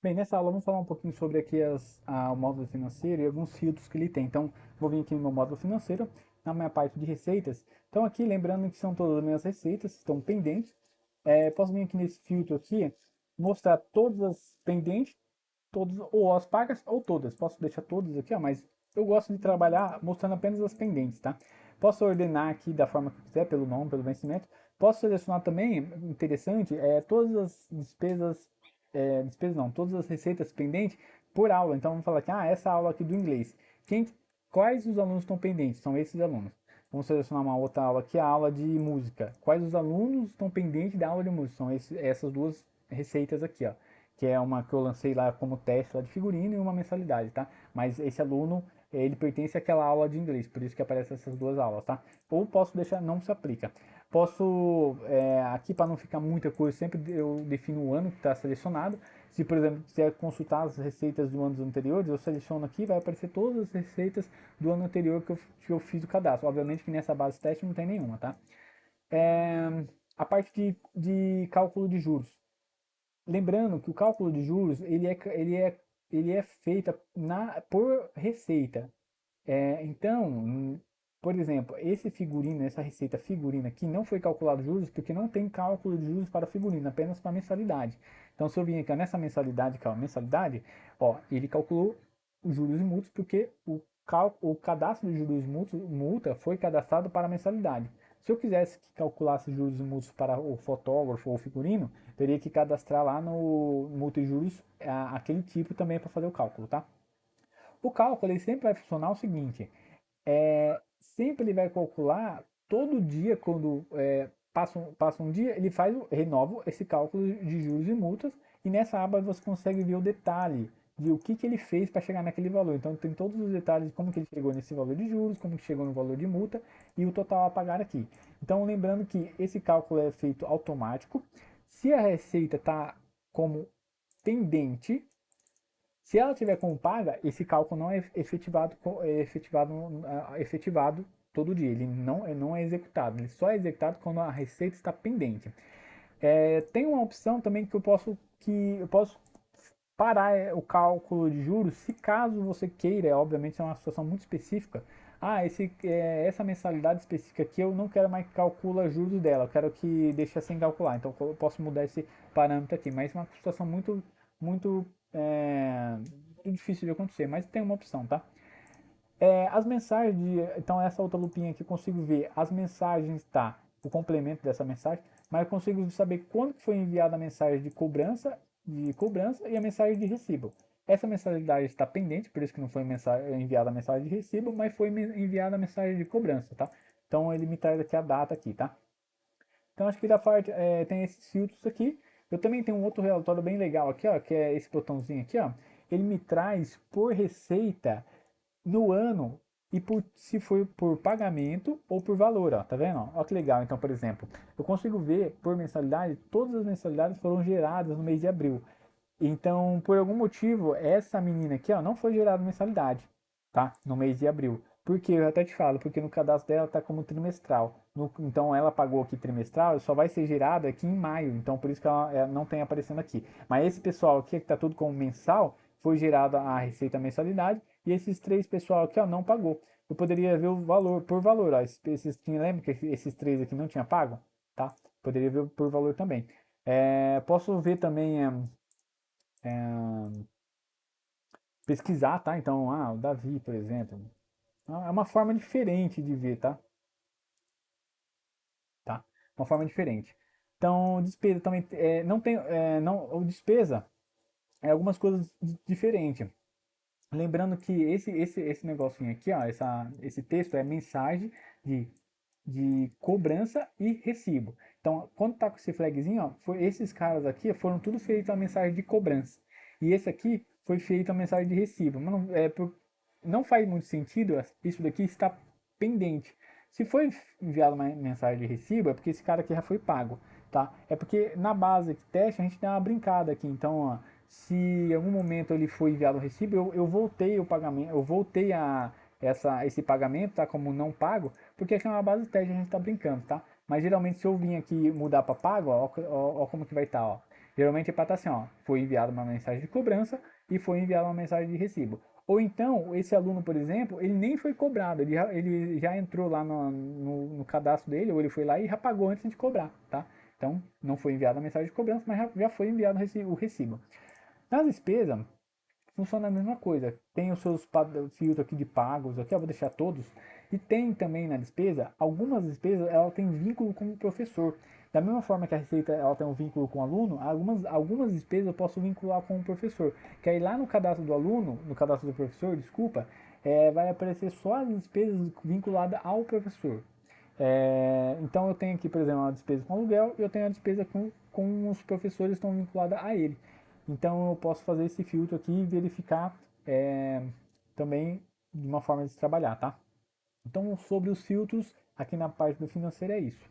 Bem, nessa aula vamos falar um pouquinho sobre aqui o módulo financeiro e alguns filtros que ele tem. Então, vou vir aqui no meu módulo financeiro, na minha parte de receitas. Então, aqui, lembrando que são todas as minhas receitas, estão pendentes. Posso vir aqui nesse filtro aqui, mostrar todas as pendentes, todas, ou as pagas, ou todas. Posso deixar todas aqui, ó, mas eu gosto de trabalhar mostrando apenas as pendentes, tá? Posso ordenar aqui da forma que quiser, pelo nome, pelo vencimento. Posso selecionar também, interessante, todas as despesas não, todas as receitas pendentes por aula. Então vamos falar aqui, essa aula aqui do inglês. Quem, quais os alunos estão pendentes? São esses alunos. Vamos selecionar uma outra aula aqui, a aula de música. Quais os alunos estão pendentes da aula de música? São essas duas receitas aqui, ó. Que é uma que eu lancei lá como teste lá de figurino e uma mensalidade, tá? Mas esse aluno, ele pertence àquela aula de inglês, por isso que aparecem essas duas aulas, tá? Ou posso deixar, não se aplica. Posso, aqui para não ficar muita coisa, sempre eu defino o ano que está selecionado. Se, por exemplo, quiser consultar as receitas do ano anteriores, eu seleciono aqui, vai aparecer todas as receitas do ano anterior que eu fiz o cadastro. Obviamente que nessa base teste não tem nenhuma, tá? A parte de cálculo de juros. Lembrando que o cálculo de juros ele é feita por receita. Então, por exemplo, esse figurino, essa receita figurina aqui não foi calculado juros porque não tem cálculo de juros para figurino, apenas para mensalidade. Então, se eu vim aqui nessa mensalidade, que é a mensalidade, ó, ele calculou os juros e multas porque o cadastro de juros e multa foi cadastrado para a mensalidade. Se eu quisesse que calculasse juros e multas para o fotógrafo ou figurino, teria que cadastrar lá no multa e juros aquele tipo também para fazer o cálculo, tá? O cálculo ele sempre vai funcionar o seguinte: sempre ele vai calcular todo dia quando passa um dia, ele renova esse cálculo de juros e multas e nessa aba você consegue ver o detalhe de o que ele fez para chegar naquele valor. Então tem todos os detalhes de como que ele chegou nesse valor de juros, como que chegou no valor de multa e o total a pagar aqui. Então lembrando que esse cálculo é feito automático. Se a receita está como pendente, se ela tiver como paga, esse cálculo não é efetivado todo dia. Ele não é executado. Ele só é executado quando a receita está pendente. Tem uma opção também que eu posso parar o cálculo de juros, se caso você queira, obviamente é uma situação muito específica. Essa mensalidade específica aqui eu não quero mais que calcula juros dela, eu quero que deixe sem calcular. Então eu posso mudar esse parâmetro aqui, mas é uma situação muito difícil de acontecer, mas tem uma opção, tá? As mensagens, então essa outra lupinha aqui eu consigo ver as mensagens, tá? O complemento dessa mensagem, mas eu consigo saber quando foi enviada a mensagem de cobrança e a mensagem de recibo. Essa mensalidade está pendente, por isso que não foi enviada a mensagem de recibo, mas foi enviada a mensagem de cobrança, tá? Então ele me traz aqui a data aqui, tá? Então acho que da parte tem esses filtros aqui. Eu também tenho um outro relatório bem legal aqui, ó, que é esse botãozinho aqui, ó. Ele me traz por receita no ano e se foi por pagamento ou por valor, ó, tá vendo? Ó, que legal. Então, por exemplo, eu consigo ver por mensalidade, todas as mensalidades foram geradas no mês de abril. Então, por algum motivo, essa menina aqui, ó, não foi gerada mensalidade, tá? No mês de abril. Por quê? Eu até te falo, porque no cadastro dela tá como trimestral. Então, ela pagou aqui trimestral, só vai ser gerada aqui em maio. Então, por isso que ela não tem aparecendo aqui. Mas esse pessoal aqui, que tá tudo como mensal, foi gerada a receita mensalidade. E esses três pessoal aqui, ó, não pagou. Eu poderia ver o valor, por valor, ó. Lembra que esses três aqui não tinha pago? Tá? Poderia ver por valor também. Posso ver também pesquisar, tá? Então, o Davi, por exemplo. É uma forma diferente de ver, tá? Tá? Uma forma diferente. Então, despesa também não tem, não, o despesa é algumas coisas diferentes. Lembrando que esse negocinho aqui, ó, esse texto é mensagem de, de cobrança e recibo. Então, quando tá com esse flagzinho, ó, esses caras aqui foram tudo feito a mensagem de cobrança. E esse aqui foi feito a mensagem de recibo. Mas não faz muito sentido isso daqui está pendente. Se foi enviado uma mensagem de recibo, é porque esse cara aqui já foi pago, tá? É porque na base de teste a gente dá uma brincada aqui. Então, ó, se em algum momento ele foi enviado o recibo, eu voltei o pagamento, eu voltei esse pagamento, tá? Como não pago, porque aqui é uma base de teste, a gente tá brincando, tá? Mas geralmente se eu vim aqui mudar para pago, ó, ó, ó como que vai estar, ó. Geralmente é para estar assim, ó, foi enviada uma mensagem de cobrança e foi enviada uma mensagem de recibo. Ou então, esse aluno, por exemplo, ele nem foi cobrado, ele já entrou lá no cadastro dele, ou ele foi lá e já pagou antes de cobrar, tá? Então, não foi enviada a mensagem de cobrança, mas já foi enviado o recibo. Nas despesas, funciona a mesma coisa. Tem os seus filtros aqui de pagos, aqui eu vou deixar todos. E tem também na despesa, algumas despesas ela tem vínculo com o professor. Da mesma forma que a receita ela tem um vínculo com o aluno, algumas despesas eu posso vincular com o professor. Que aí lá no cadastro do aluno, no cadastro do professor, desculpa, vai aparecer só as despesas vinculadas ao professor. Então eu tenho aqui, por exemplo, uma despesa com aluguel e eu tenho a despesa com os professores que estão vinculadas a ele. Então eu posso fazer esse filtro aqui e verificar também de uma forma de trabalhar, tá? Então sobre os filtros, aqui na parte do financeiro é isso.